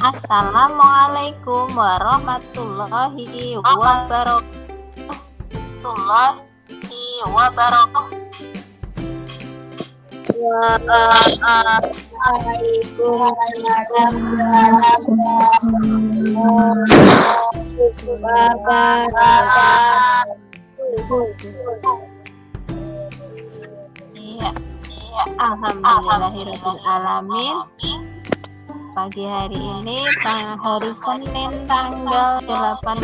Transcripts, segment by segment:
Assalamualaikum warahmatullahi wabarakatuh. Waalaikumsalam Iya, alhamdulillahirabbil alamin. Pagi hari ini hari Senin tanggal 18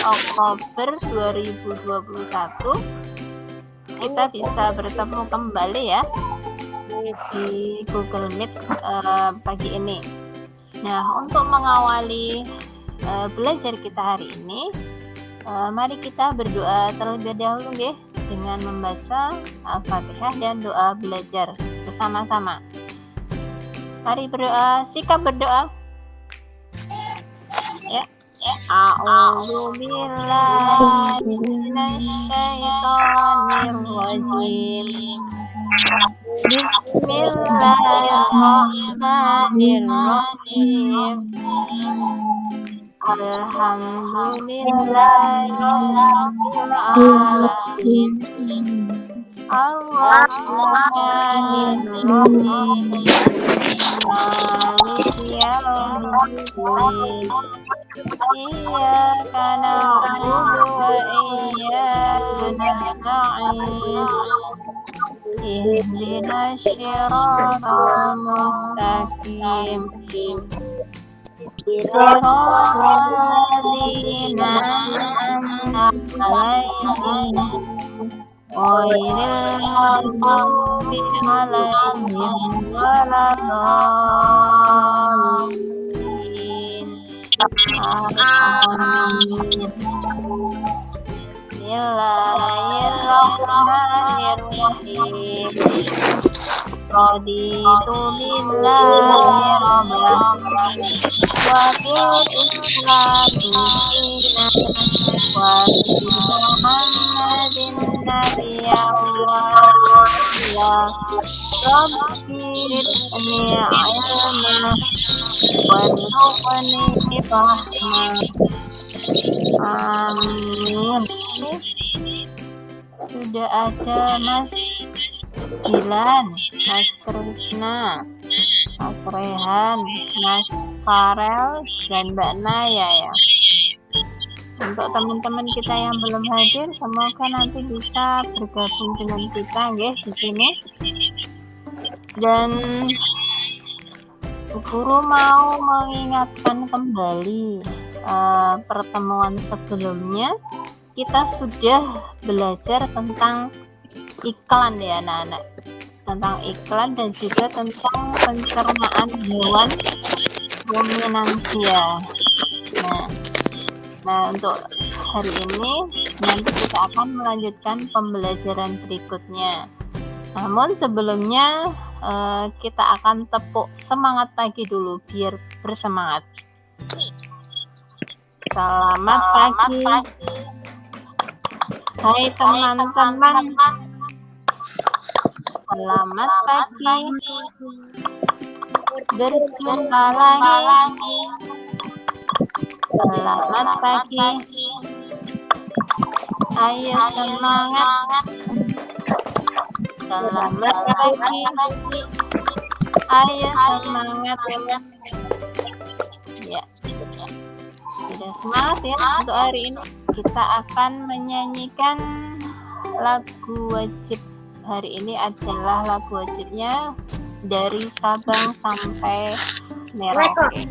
Oktober 2021 kita bisa bertemu kembali ya di Google Meet pagi ini. Nah, untuk mengawali belajar kita hari ini, mari kita berdoa terlebih dahulu nggih dengan membaca Al-Fatihah dan doa belajar bersama-sama. Mari berdoa, sikap berdoa. Ya. A'udzu billahi minasyaitonir rajim. Bismillahirrahmanirrahim. Alhamdulillahirabbil alamin. Ar-Rahmanir-Rahim. Maliki yaumiddin. Iyyaka na'budu wa iyyaka nasta'in. Ihdinas siratal mustaqim. Siratal ladzina an'amta 'alaihim ghairil maghdubi 'alaihim waladdallin. Amin. Bismillahirrahmanirrahim. Raditu billahi rabban wa bil islami dinan wa bi Muhammadin nabiyyan wa rasulah. Rabbi zidni ilma warzuqni fahma. Amin. Sudah ada Mas Gilan, Mas Krisna, Mas Rehan, Mas Farel, dan Mbak Naya ya. Untuk teman-teman kita yang belum hadir, semoga nanti bisa bergabung dengan kita ya di sini. Dan Guru mau mengingatkan kembali pertemuan sebelumnya kita sudah belajar tentang iklan ya anak-anak, tentang iklan dan juga tentang pencernaan hewan ruminansia. Nah untuk hari ini nanti kita akan melanjutkan pembelajaran berikutnya. Namun sebelumnya kita akan tepuk semangat pagi dulu biar bersemangat. Selamat pagi. Hai teman-teman. Selamat pagi. Berjumpa lagi. Selamat pagi. Ayo semangat. Selamat pagi. Ayo semangat. Ya. Sudah semangat ya untuk hari ini. Kita akan menyanyikan lagu wajib. Hari ini adalah lagu wajibnya dari Sabang sampai Merauke.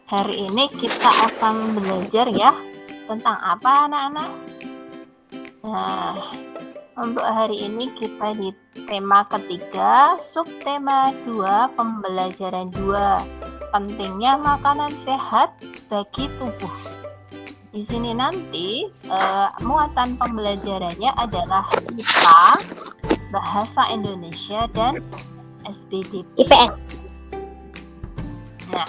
Hari ini kita akan belajar ya tentang apa anak-anak? Nah, untuk hari ini kita di tema ketiga, subtema 2, pembelajaran 2, pentingnya makanan sehat bagi tubuh. Di sini nanti muatan pembelajarannya adalah IPA, Bahasa Indonesia, dan SBDP. IPS. Nah,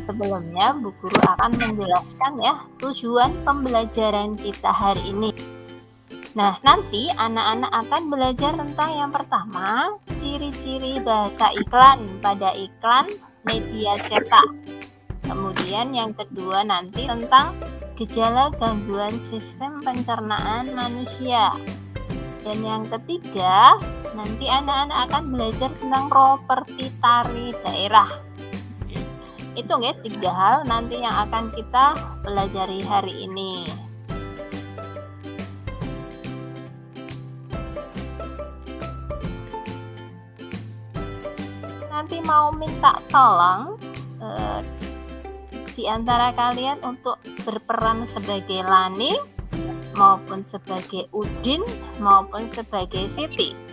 sebelumnya Bu Guru akan menjelaskan ya tujuan pembelajaran kita hari ini. Nah, nanti anak-anak akan belajar tentang yang pertama, ciri-ciri bahasa iklan pada iklan media cetak. Kemudian yang kedua nanti tentang gejala gangguan sistem pencernaan manusia. Dan yang ketiga, nanti anak-anak akan belajar tentang properti tari daerah. Itu ya 3 hal nanti yang akan kita pelajari hari ini. Nanti mau minta tolong di antara kalian untuk berperan sebagai Lani maupun sebagai Udin maupun sebagai Siti.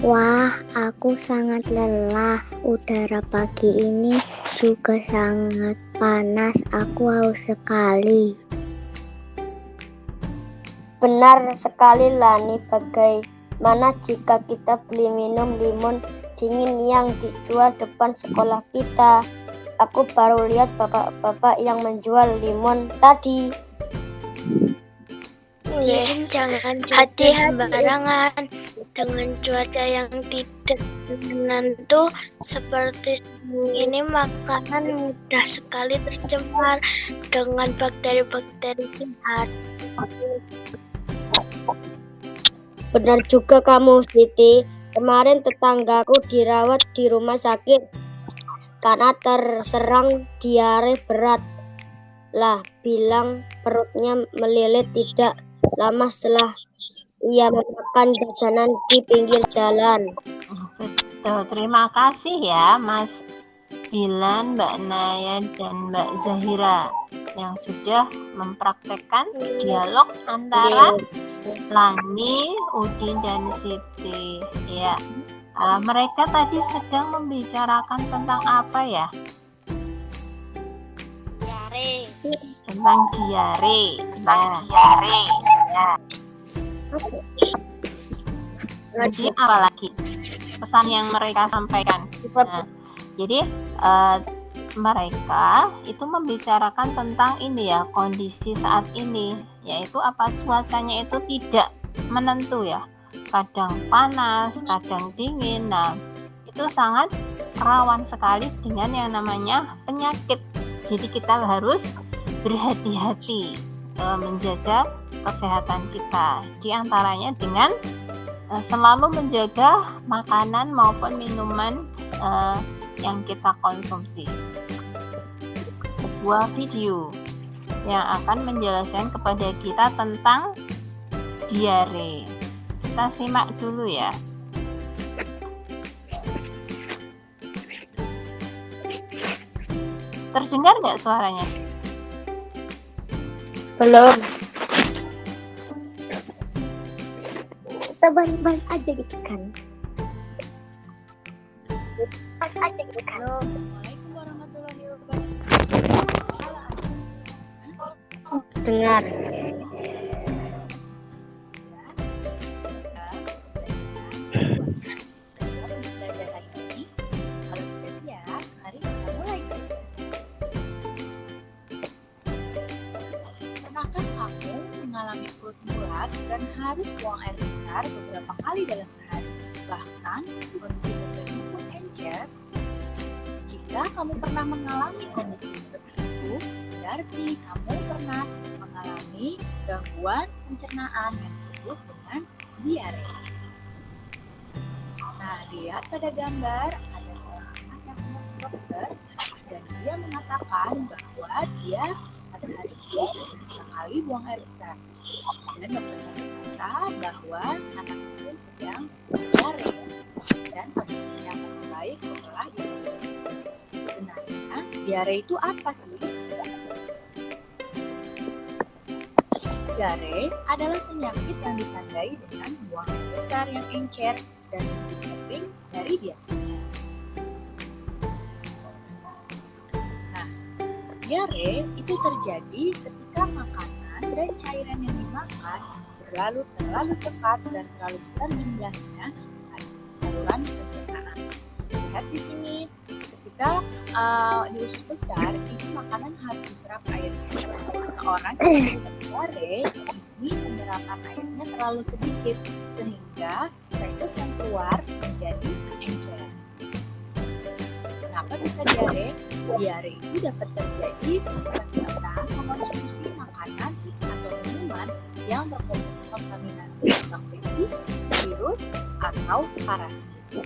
Wah, aku sangat lelah. Udara pagi ini juga sangat panas. Aku haus sekali. Benar sekali, Lani. Bagaimana jika kita beli minum limun dingin yang dijual depan sekolah kita? Aku baru lihat bapak-bapak yang menjual limun tadi. Jangan hati sembarangan. Dengan cuaca yang tidak menentu seperti ini, makanan mudah sekali tercemar dengan bakteri-bakteri jahat. Benar juga kamu, Siti. Kemarin tetanggaku dirawat di rumah sakit karena terserang diare berat. Lah, bilang perutnya melilit tidak lama setelah ia makan jajanan di pinggir jalan. Betul, terima kasih ya Mas Dilan, Mbak Naya, dan Mbak Zahira yang sudah mempraktekkan dialog antara Lani, Udin, dan Siti. Ya, mereka tadi sedang membicarakan tentang apa ya? Diare. Tentang diare. Diare. Ya. Jadi apa lagi pesan yang mereka sampaikan? Nah, jadi mereka itu membicarakan tentang ini ya, kondisi saat ini, yaitu apa, cuacanya itu tidak menentu ya, kadang panas, kadang dingin. Nah, itu sangat rawan sekali dengan yang namanya penyakit. Jadi kita harus berhati-hati menjaga kesehatan kita, diantaranya dengan selalu menjaga makanan maupun minuman yang kita konsumsi. Sebuah video yang akan menjelaskan kepada kita tentang diare. Kita simak dulu ya. Terdengar nggak suaranya? Belum. Kita balik-balik aja gitu kan. Assalamualaikum warahmatullahi wabarakatuh. Dengar. Pernahkah kamu mengalami perut mulas dan harus buang air besar beberapa kali dalam sehari? Bahkan kondisi dasarnya pun encer. Jika kamu pernah mengalami kondisi seperti itu, berarti kamu pernah mengalami gangguan pencernaan yang disebut dengan diare. Nah, lihat pada gambar ada seorang anak yang sedang ke dokter dan dia mengatakan bahwa dia pada hari ini sekali buang air besar. Dan dokter berkata bahwa anak itu sedang diare dan kondisinya akan membaik setelah itu. Sebenarnya, diare itu apa sih? Diare adalah penyakit yang ditandai dengan buang air besar yang encer dan lebih sering dari biasanya. Nah, diare itu terjadi ketika makanan dan cairan yang dimakan berlalu terlalu cepat dan terlalu besar jumlahnya pada saluran pencernaan. Lihat di sini, ketika di usus besar, itu makanan harus diserap airnya. Orang yang diare ini penyerapan airnya terlalu sedikit sehingga feses yang keluar menjadi encer. Kenapa bisa diare? Diare itu dapat terjadi karena kita mengonsumsi makanan atau minuman yang berkontaminasi bakteri, virus, atau parasit.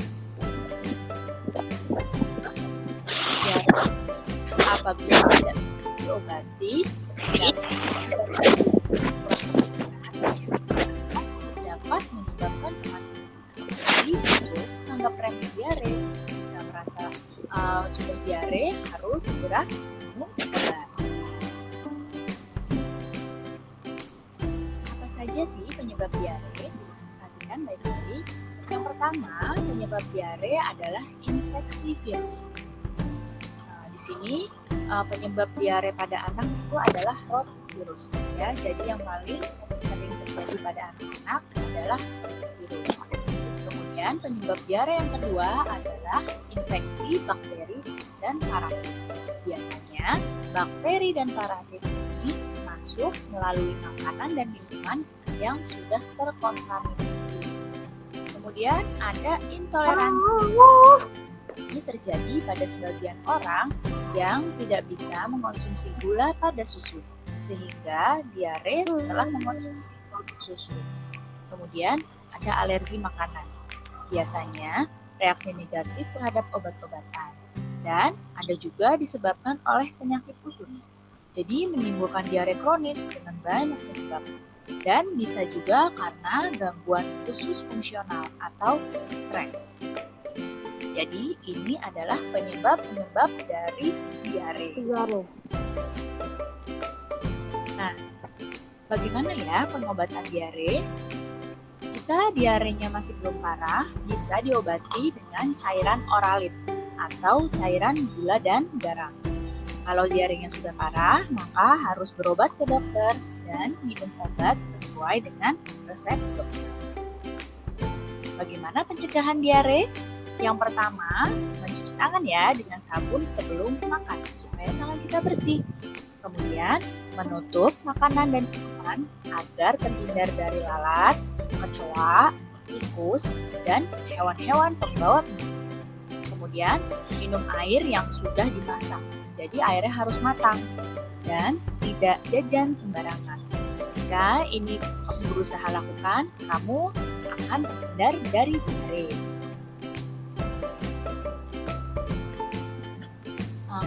Diare apabila tidak segera diobati dapat menyebabkan kematian. Jadi itu anggap remeh diare. Jika merasa sudah diare, harus segera minum obat. Apa saja sih penyebab diare? Perhatikan baik-baik. Yang pertama, penyebab diare adalah infeksi virus. Di sini penyebab diare pada anak itu adalah rotavirus, ya. Jadi yang paling sering terjadi pada anak-anak adalah virus. Kemudian penyebab diare yang kedua adalah infeksi bakteri dan parasit. Biasanya bakteri dan parasit ini masuk melalui makanan dan minuman yang sudah terkontaminasi. Kemudian ada intoleransi. Ini terjadi pada sebagian orang yang tidak bisa mengonsumsi gula pada susu, sehingga diare setelah mengonsumsi produk susu. Kemudian ada alergi makanan. Biasanya reaksi negatif terhadap obat-obatan. Dan ada juga disebabkan oleh penyakit usus. Jadi menimbulkan diare kronis dengan banyak penyebab. Dan bisa juga karena gangguan usus fungsional atau stres. Jadi ini adalah penyebab-penyebab dari diare. Nah, bagaimana ya pengobatan diare? Jika diarenya masih belum parah, bisa diobati dengan cairan oralit atau cairan gula dan garam. Kalau diarenya sudah parah, maka harus berobat ke dokter dan minum obat sesuai dengan resep dokter. Bagaimana pencegahan diare? Yang pertama, mencuci tangan ya dengan sabun sebelum makan supaya tangan kita bersih. Kemudian, menutup makanan dan minuman agar terhindar dari lalat, kecoa, tikus, dan hewan-hewan pembawa penyakit. Kemudian, minum air yang sudah dimasak. Jadi airnya harus matang dan tidak jajan sembarangan. Jika ini kamu berusaha lakukan, kamu akan terhindar dari diare.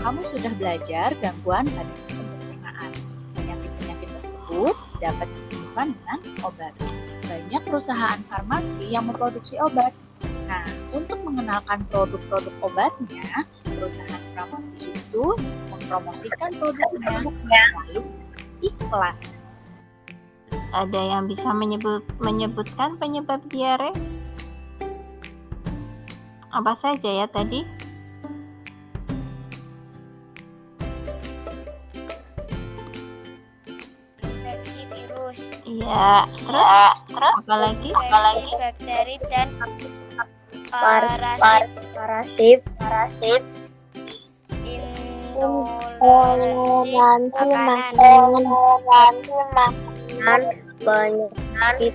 Kamu sudah belajar gangguan pada sistem pencernaan. Penyakit-penyakit tersebut dapat disembuhkan dengan obat. Banyak perusahaan farmasi yang memproduksi obat. Nah, untuk mengenalkan produk-produk obatnya, perusahaan farmasi itu mempromosikan produknya lalu iklan. Ada yang bisa menyebutkan penyebab diare? Apa saja ya tadi? Iya, terus apa lagi? Bakteri dan Parasit. intoleransi makanan, penyakit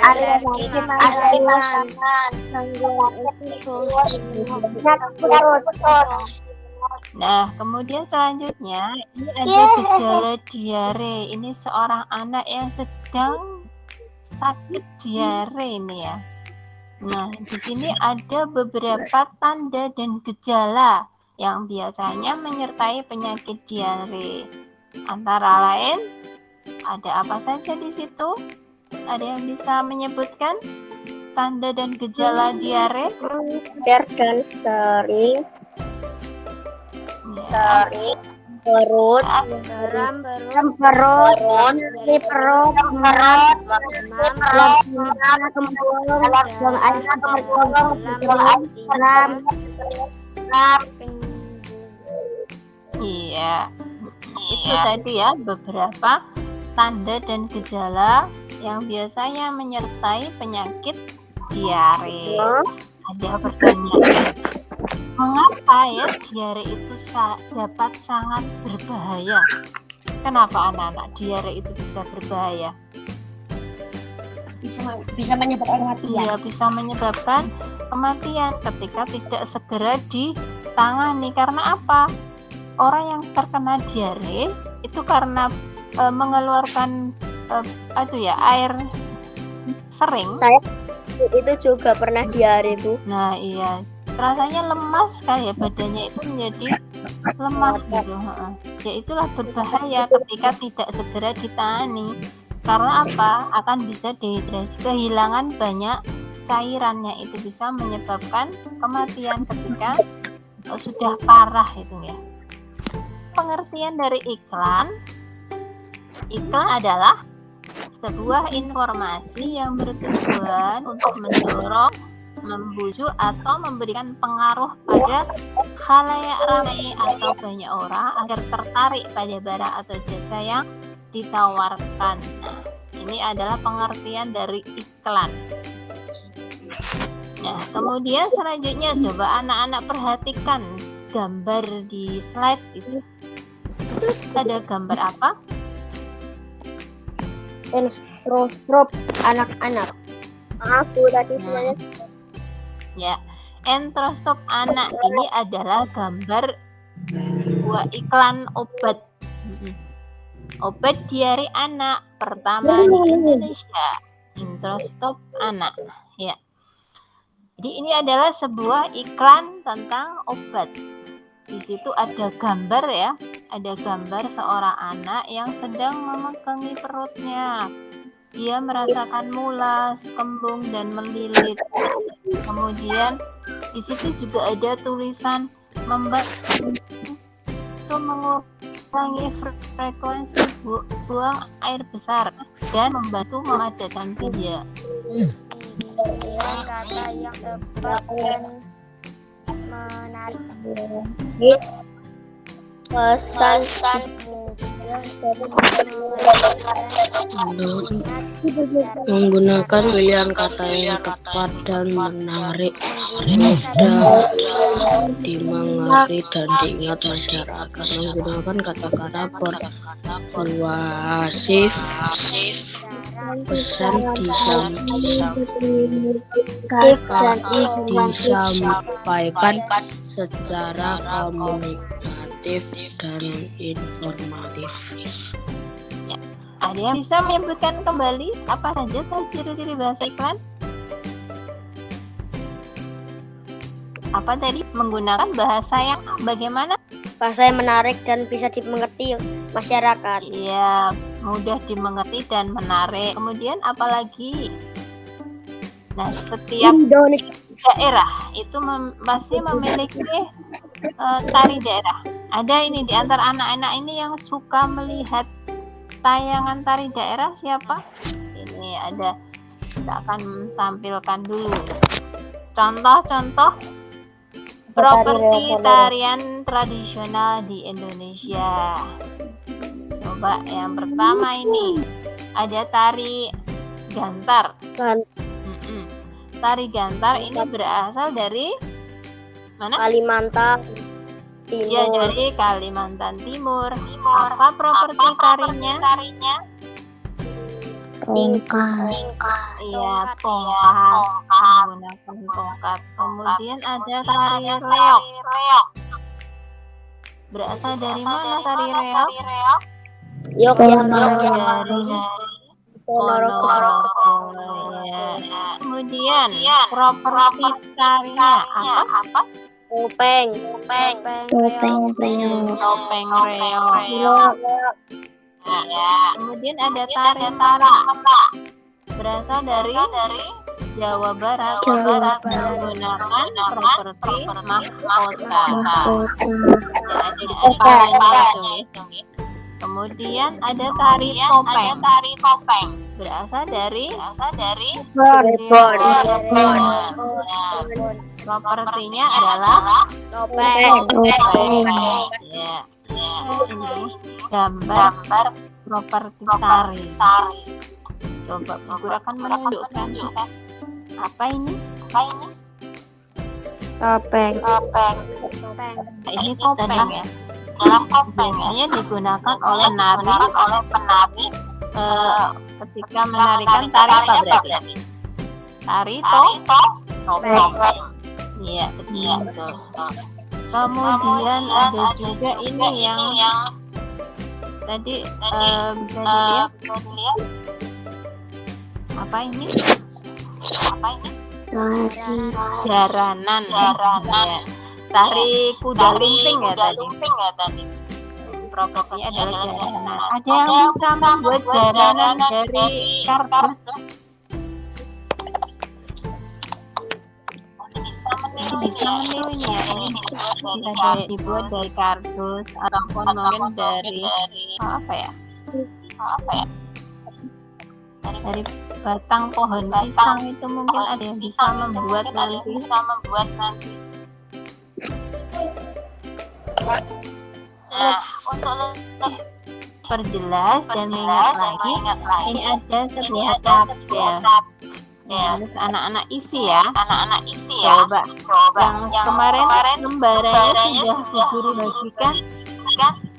alergi makanan, Nah, kemudian selanjutnya ini ada gejala diare. Ini seorang anak yang sedang sakit diare ini ya. Nah, di sini ada beberapa tanda dan gejala yang biasanya menyertai penyakit diare. Antara lain, ada apa saja di situ? Ada yang bisa menyebutkan tanda dan gejala diare? encer dan sering sering perut, Demam perut, perut, nyeri perut, demam, buang air kemana, Iya, itu tadi ya beberapa tanda dan gejala yang biasanya menyertai penyakit diare. Ada pertanyaan, mengapa ya diare itu dapat sangat berbahaya? Kenapa anak-anak diare itu bisa berbahaya? bisa menyebabkan kematian. Iya, bisa menyebabkan kematian ketika tidak segera ditangani. Karena apa? Orang yang terkena diare itu karena mengeluarkan air sering. Saya itu juga pernah diare, Bu. Nah, iya, rasanya lemas kan ya, badannya itu menjadi lemah gitu. Ya itulah berbahaya ketika tidak segera ditangani. Karena apa? Akan bisa dehidrasi, kehilangan banyak cairannya, itu bisa menyebabkan kematian ketika sudah parah itu ya. Pengertian dari iklan adalah sebuah informasi yang bertujuan untuk mendorong, membujuk atau memberikan pengaruh pada khalayak ramai atau banyak orang agar tertarik pada barang atau jasa yang ditawarkan. Nah, ini adalah pengertian dari iklan. Nah, kemudian selanjutnya coba anak-anak perhatikan gambar di slide itu. Ada gambar apa? Enstrostop anak-anak. Aku tadi sebenarnya. Ya, enstrostop anak ini adalah gambar sebuah iklan obat. Obat diare anak pertama di Indonesia, enstrostop anak. Ya. Jadi ini adalah sebuah iklan tentang obat. Di situ ada gambar ya, ada gambar seorang anak yang sedang memegangi perutnya. Dia merasakan mulas, kembung dan melilit. Kemudian di situ juga ada tulisan membantu mengurangi frekuensi buang air besar dan membantu memadatkan tinja. Kata yang tepat dan menarik. Pesan menggunakan pilihan kata yang tepat dan menarik, mudah dimengerti dan diingat masyarakat. Menggunakan kata-kata persuasif, pesan disampaikan secara komunikatif dan informatif. Ya, ada yang bisa menyebutkan kembali apa saja ciri-ciri bahasa iklan? Apa tadi? Menggunakan bahasa yang bagaimana? Bahasa yang menarik dan bisa dimengerti masyarakat. Iya, mudah dimengerti dan menarik. Kemudian apalagi? Nah, setiap daerah itu pasti memiliki tari daerah. Ada ini di antara anak-anak ini yang suka melihat tayangan tari daerah siapa? Ini ada, kita akan tampilkan dulu contoh-contoh properti tarian tradisional di Indonesia. Coba yang pertama ini ada tari gantar. Tari gantar ini berasal dari mana? Kalimantan Timur. Ya, dari Kalimantan Timur. Apa properti tarinya? Tongkat. Iya, tongkat. Menggunakan tongkat. Kemudian ada tari reog. Berasal dari mana tari reog? Yogyakarta. Dari Ponorogo. Ya. Kemudian properti tarinya apa? Topeng reog. Ya. Kemudian ada tari tara. Berasal dari Jawa Barat Jawa menggunakan properti mahkota. Mahkota. Ada di depannya itu. Kemudian ada tari topeng. Berasal dari Cirebon. propertinya adalah Topeng. ya. Ini gambar properti tari. Coba Bu Guru akan menunjukkan apa ini? Topeng. Topeng. Ini topeng ya. Biasanya digunakan oleh penari ketika menarikan tari apa berarti? Tari topeng. Iya, betul. Kemudian ada juga ini yang tadi bisa dilihat apa ini? Jaranan. Ya. Tari kuda lumping ya tadi. Propertinya adalah jaranan. Ada yang bisa membuat jaranan dari kardus. Bisa meniunya. Ini bisa dibuat dari kardus ataupun mungkin dari apa ya? Dari batang pohon pisang itu mungkin ada yang bisa membuat nanti. Nah, untuk lebih perjelas dan mengingat lagi, ini ada sebuah tabel. Harus anak-anak isi ya. Coba. Yang kemarin lembarannya sudah Bu Guru bagikan.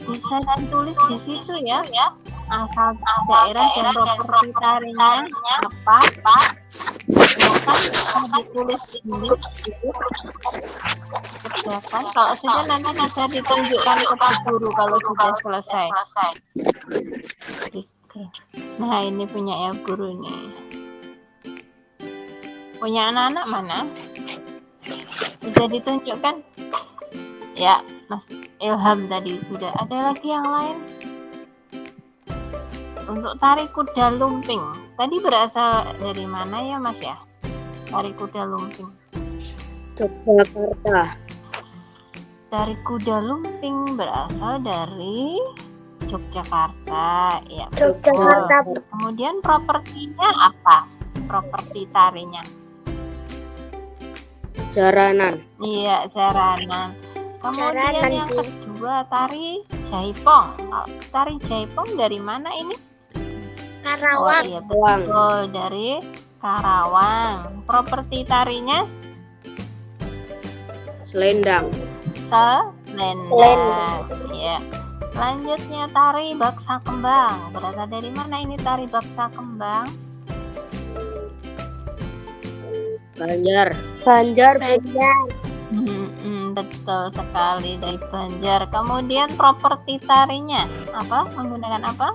Bisa ditulis di situ ya. Asal daerah dan properti tarinya apa? Silakan ditulis dulu. Kerjakan. Kalau sudah nanti bisa ditunjukkan ke Bu Guru kalau sudah selesai. Nah ini punya ya guru nih. Punya anak-anak mana? Bisa ditunjukkan? Ya, Mas Ilham tadi sudah. Ada lagi yang lain? Untuk tari kuda lumping, tadi berasal dari mana ya Mas ya? Tari kuda lumping. Yogyakarta. Tari kuda lumping berasal dari Yogyakarta. Ya, Yogyakarta. betul. Kemudian propertinya apa? Properti tarinya? Jaranan. Iya, jaranan. Kemudian Jaranan, yang Bu. kedua tari jaipong. Tari jaipong dari mana ini? Karawang. Oh iya betul, dari Karawang. Properti tarinya? Selendang. Selendang. Ya. Selanjutnya tari baksa kembang. Berasal dari mana ini tari baksa kembang? Banjar. Betul sekali, dari Banjar. Kemudian properti tarinya apa? Menggunakan apa?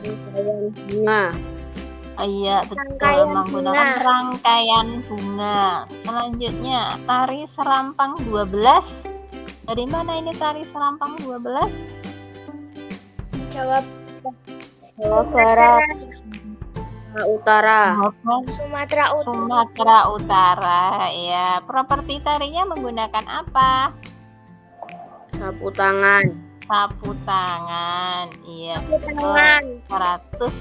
Bunga. Iya betul, Rangkaian menggunakan bunga. rangkaian bunga. Selanjutnya tari serampang 12. Dari mana ini tari serampang 12? Jawa Barat. Utara. Sumatera Utara. Ya, properti tarinya menggunakan apa? Sapu tangan. Sapu tangan. Iya, Tangan. 100.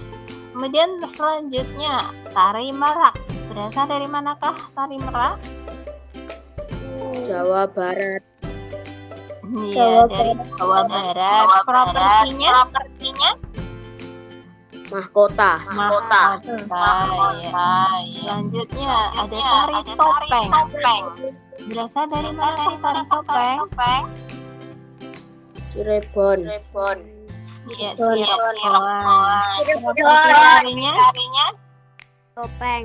Kemudian selanjutnya tari merak. Berasal dari manakah tari merak? Jawa Barat. Iya, dari Jawa Barat. Propertinya? Mahkota. Ya. Selanjutnya ada tari topeng. Berasal dari mana tari topeng? Cirebon. Iya, Cirebon. Properti tarinya? Topeng.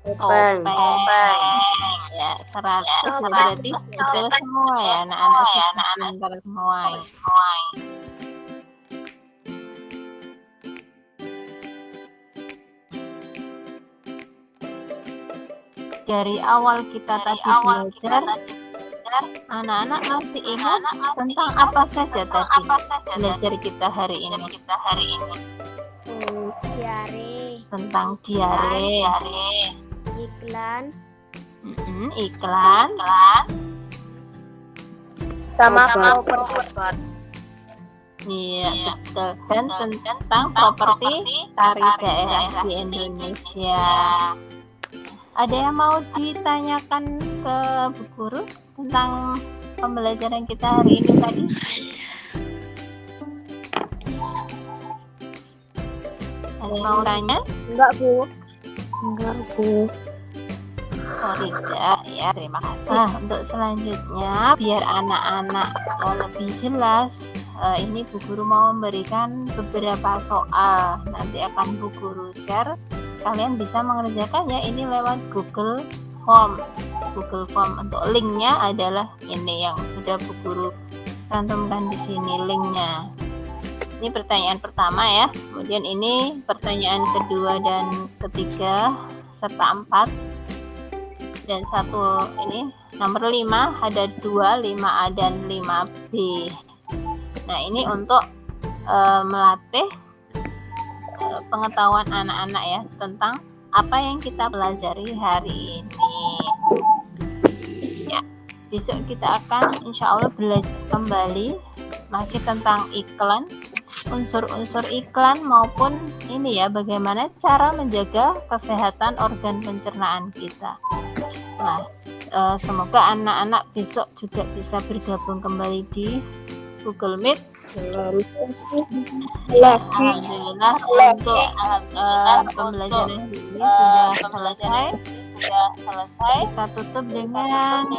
Topeng. Ya, 100 berarti betul semua ya anak-anak semua. Dari awal kita tadi belajar, anak-anak masih ingat tentang apa saja tadi belajar kita hari ini? Diare. Tentang diare, iklan Iklan sama open. Iya, betul. Dan tentang properti tari daerah di Indonesia. Ada yang mau ditanyakan ke Bu Guru tentang pembelajaran kita hari ini tadi? Ada yang mau tanya? Enggak, Bu. Oh tidak, ya terima kasih. Nah, untuk selanjutnya biar anak-anak lebih jelas, ini Bu Guru mau memberikan beberapa soal. Nanti akan Bu Guru share. Kalian bisa mengerjakannya ini lewat Google Form. Google Form untuk linknya adalah ini yang sudah Bu Guru cantumkan di sini linknya. Ini pertanyaan pertama ya. Kemudian ini pertanyaan kedua dan ketiga serta 4. Dan satu ini nomor 5 ada 2, 5A dan 5B. Nah ini untuk melatih pengetahuan anak-anak ya tentang apa yang kita pelajari hari ini. Ya, besok kita akan insya Allah belajar kembali masih tentang iklan, unsur-unsur iklan maupun ini ya bagaimana cara menjaga kesehatan organ pencernaan kita. Nah, semoga anak-anak besok juga bisa bergabung kembali di Google Meet. Alhamdulillah untuk pembelajaran ini sudah selesai. Kita tutup dengan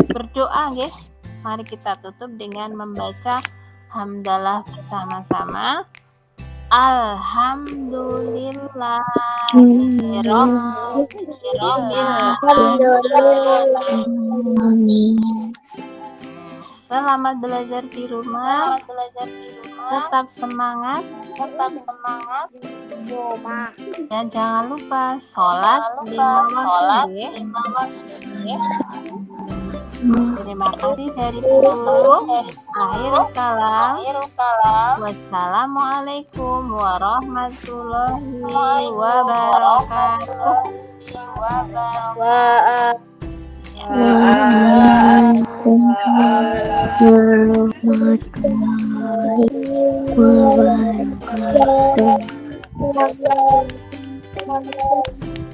berdoa, guys. Mari kita tutup dengan membaca hamdalah bersama-sama. Alhamdulillah. Selamat belajar di rumah. Tetap semangat. Dan jangan lupa sholat 5 waktu. Terima kasih dari guru. Akhir kalam. Wassalamualaikum warahmatullahi wabarakatuh. Warahmatullahi wabarakatuh.